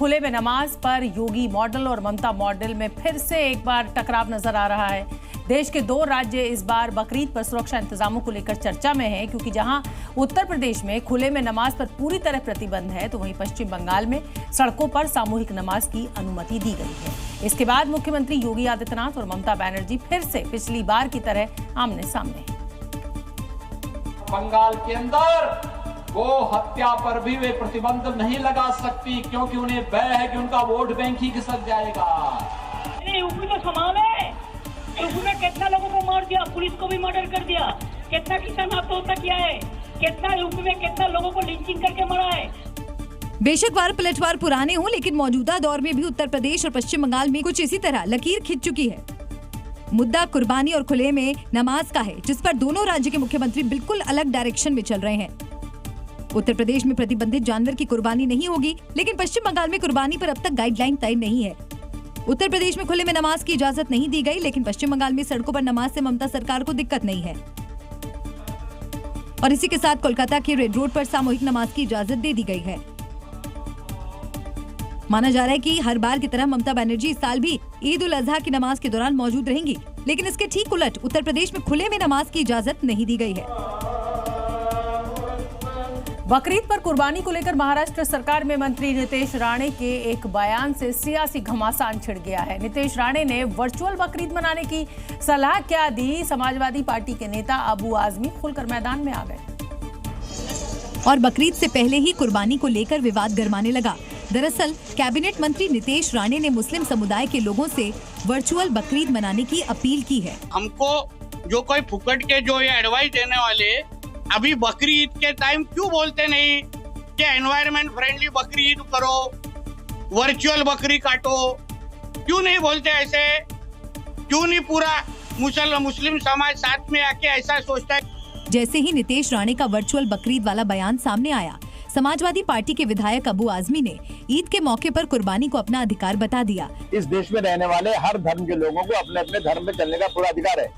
खुले में नमाज पर योगी मॉडल और ममता मॉडल में फिर से एक बार टकराव नजर आ रहा है। देश के 2 राज्य इस बार बकरीद पर सुरक्षा इंतजामों को लेकर चर्चा में हैं, क्योंकि जहां उत्तर प्रदेश में खुले में नमाज पर पूरी तरह प्रतिबंध है, तो वहीं पश्चिम बंगाल में सड़कों पर सामूहिक नमाज की अनुमति दी गई है। इसके बाद मुख्यमंत्री योगी आदित्यनाथ और ममता बनर्जी फिर से पिछली बार की तरह आमने सामने हैं। बंगाल के अंदर गो हत्या पर भी वे प्रतिबंध नहीं लगा सकती, क्योंकि उन्हें भय है कि उनका वोट बैंक ही खिसक जाएगा। यूपी तो समान है, यूपी में कितना लोगों को मार दिया, पुलिस को भी मर्डर कर दिया, कितना किसान आत्महत्या किया है, कितना यूपी में कितना लोगों को लिंचिंग करके मारा है। बेशक वार पलटवार पुराने हों, लेकिन मौजूदा दौर में भी उत्तर प्रदेश और पश्चिम बंगाल में कुछ इसी तरह लकीर खिंच चुकी है। मुद्दा कुर्बानी और खुले में नमाज का है, जिस पर दोनों राज्य के मुख्यमंत्री बिल्कुल अलग डायरेक्शन में चल रहे हैं। उत्तर प्रदेश में प्रतिबंधित जानवर की कुर्बानी नहीं होगी, लेकिन पश्चिम बंगाल में कुर्बानी पर अब तक गाइडलाइन तय नहीं है। उत्तर प्रदेश में खुले में नमाज की इजाजत नहीं दी गई, लेकिन पश्चिम बंगाल में सड़कों पर नमाज से ममता सरकार को दिक्कत नहीं है। और इसी के साथ कोलकाता के रेड रोड पर सामूहिक नमाज की इजाजत दे दी गई है। माना जा रहा है कि हर बार की तरह ममता बनर्जी इस साल भी ईद उल अजहा की नमाज के दौरान मौजूद रहेंगी, लेकिन इसके ठीक उलट उत्तर प्रदेश में खुले में नमाज की इजाजत नहीं दी गई है। बकरीद पर कुर्बानी को लेकर महाराष्ट्र सरकार में मंत्री नितेश राणे के एक बयान से सियासी घमासान छिड़ गया है। नितेश राणे ने वर्चुअल बकरीद मनाने की सलाह क्या दी, समाजवादी पार्टी के नेता अबू आजमी खुलकर मैदान में आ गए। और बकरीद से पहले ही कुर्बानी को लेकर विवाद गरमाने लगा। दरअसल कैबिनेट मंत्री नितेश राणे ने मुस्लिम समुदाय के लोगों से वर्चुअल बकरीद मनाने की अपील की है। हमको जो कोई फुकट के जो ये एडवाइस देने वाले अभी बकरी ईद के टाइम क्यों बोलते नहीं कि एनवायरमेंट फ्रेंडली बकरी ईद करो, वर्चुअल बकरी काटो, क्यों नहीं बोलते ऐसे? क्यों नहीं पूरा मुस्लिम समाज साथ में आके ऐसा सोचता है? जैसे ही नितेश राणे का वर्चुअल बकरीद वाला बयान सामने आया, समाजवादी पार्टी के विधायक अबू आजमी ने ईद के मौके पर कुर्बानी को अपना अधिकार बता दिया। इस देश में रहने वाले हर धर्म के लोगों को अपने अपने धर्म में चलने का पूरा अधिकार है।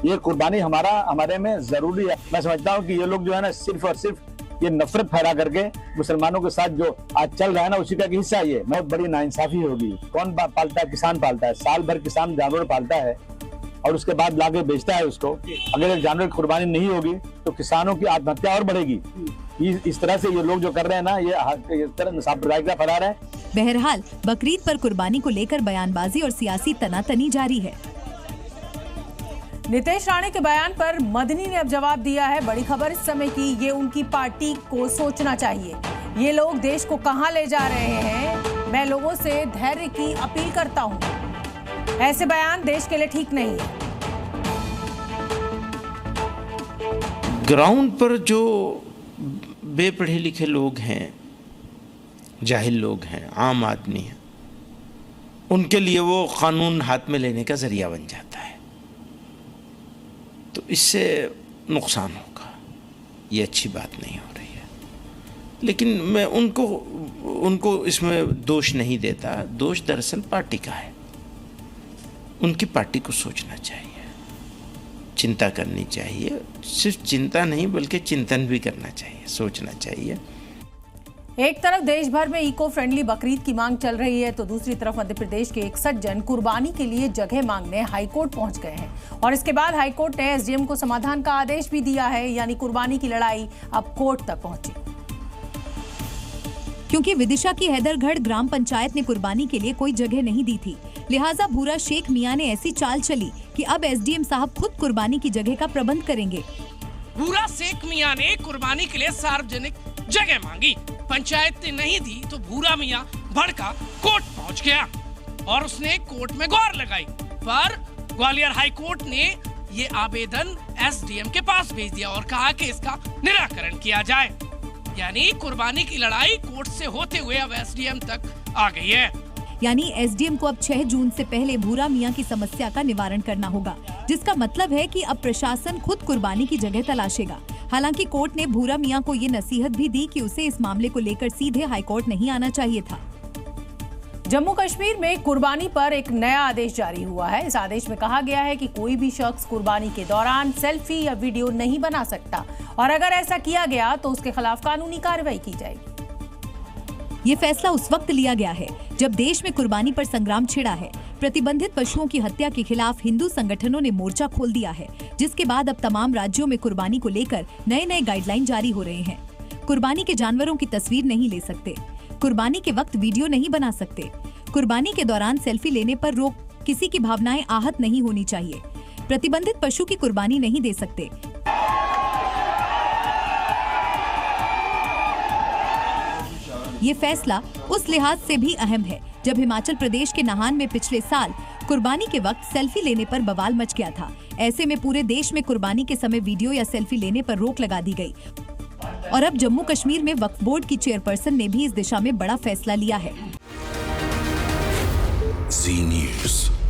ये कुर्बानी हमारे में जरूरी है। मैं समझता हूँ कि ये लोग जो है ना सिर्फ और सिर्फ ये नफरत फैला करके मुसलमानों के साथ जो आज चल रहा है ना, उसी का हिस्सा ये बहुत बड़ी नाइंसाफी होगी। कौन पालता है? किसान पालता है। साल भर किसान जानवर पालता है और उसके बाद लाके बेचता है उसको। अगर एक जानवर की कुर्बानी नहीं होगी तो किसानों की आत्महत्या और बढ़ेगी। इस तरह से ये लोग जो कर रहे हैं ना, ये इस तरह सांप्रदायिकता फैला रहे हैं। बहरहाल बकरीद पर कुर्बानी को लेकर बयानबाजी और सियासी तनातनी जारी है। नितेश राणे के बयान पर मदनी ने अब जवाब दिया है। बड़ी खबर इस समय की, ये उनकी पार्टी को सोचना चाहिए। ये लोग देश को कहां ले जा रहे हैं। मैं लोगों से धैर्य की अपील करता हूं। ऐसे बयान देश के लिए ठीक नहीं है। ग्राउंड पर जो बेपढ़े लिखे लोग हैं, जाहिल लोग हैं, आम आदमी है, उनके लिए वो कानून हाथ में लेने का जरिया बन जाता है, तो इससे नुकसान होगा। ये अच्छी बात नहीं हो रही है। लेकिन मैं उनको इसमें दोष नहीं देता। दोष दरअसल पार्टी का है। उनकी पार्टी को सोचना चाहिए, चिंता करनी चाहिए। सिर्फ चिंता नहीं बल्कि चिंतन भी करना चाहिए, सोचना चाहिए। एक तरफ देश भर में इको फ्रेंडली बकरीद की मांग चल रही है, तो दूसरी तरफ मध्य प्रदेश के एक सज्जन कुर्बानी के लिए जगह मांगने हाईकोर्ट पहुंच गए हैं। और इसके बाद हाईकोर्ट ने एसडीएम को समाधान का आदेश भी दिया है, यानी कुर्बानी की लड़ाई अब कोर्ट तक पहुंची। क्योंकि विदिशा की हैदरगढ़ ग्राम पंचायत ने कुर्बानी के लिए कोई जगह नहीं दी थी, लिहाजा भूरा शेख मियां ने ऐसी चाल चली कि अब एसडीएम साहब खुद कुर्बानी की जगह का प्रबंध करेंगे। भूरा शेख मियां ने कुर्बानी के लिए सार्वजनिक जगह मांगी, पंचायत ने नहीं दी तो भूरा मियां भड़का कोर्ट पहुंच गया और उसने कोर्ट में गुहार लगाई। पर ग्वालियर हाई कोर्ट ने ये आवेदन एसडीएम के पास भेज दिया और कहा कि इसका निराकरण किया जाए। यानी कुर्बानी की लड़ाई कोर्ट से होते हुए अब एसडीएम तक आ गई है। यानी एसडीएम को अब 6 जून से पहले भूरा मियां की समस्या का निवारण करना होगा, जिसका मतलब है कि अब प्रशासन खुद कुर्बानी की जगह तलाशेगा। हालांकि कोर्ट ने भूरा मियां को ये नसीहत भी दी कि उसे इस मामले को लेकर सीधे हाईकोर्ट नहीं आना चाहिए था। जम्मू कश्मीर में कुर्बानी पर एक नया आदेश जारी हुआ है। इस आदेश में कहा गया है कि कोई भी शख्स कुर्बानी के दौरान सेल्फी या वीडियो नहीं बना सकता और अगर ऐसा किया गया तो उसके खिलाफ कानूनी कार्रवाई की जाएगी। ये फैसला उस वक्त लिया गया है जब देश में कुर्बानी पर संग्राम छिड़ा है। प्रतिबंधित पशुओं की हत्या के खिलाफ हिंदू संगठनों ने मोर्चा खोल दिया है, जिसके बाद अब तमाम राज्यों में कुर्बानी को लेकर नए गाइडलाइन जारी हो रहे हैं। कुर्बानी के जानवरों की तस्वीर नहीं ले सकते, कुर्बानी के वक्त वीडियो नहीं बना सकते, कुर्बानी के दौरान सेल्फी लेने पर रोक, किसी की भावनाएं आहत नहीं होनी चाहिए, प्रतिबंधित पशु की कुर्बानी नहीं दे सकते। ये फैसला उस लिहाज से भी अहम है जब हिमाचल प्रदेश के नाहन में पिछले साल कुर्बानी के वक्त सेल्फी लेने पर बवाल मच गया था। ऐसे में पूरे देश में कुर्बानी के समय वीडियो या सेल्फी लेने पर रोक लगा दी गई। और अब जम्मू कश्मीर में वक्फ बोर्ड की चेयरपर्सन ने भी इस दिशा में बड़ा फैसला लिया है। Zee News।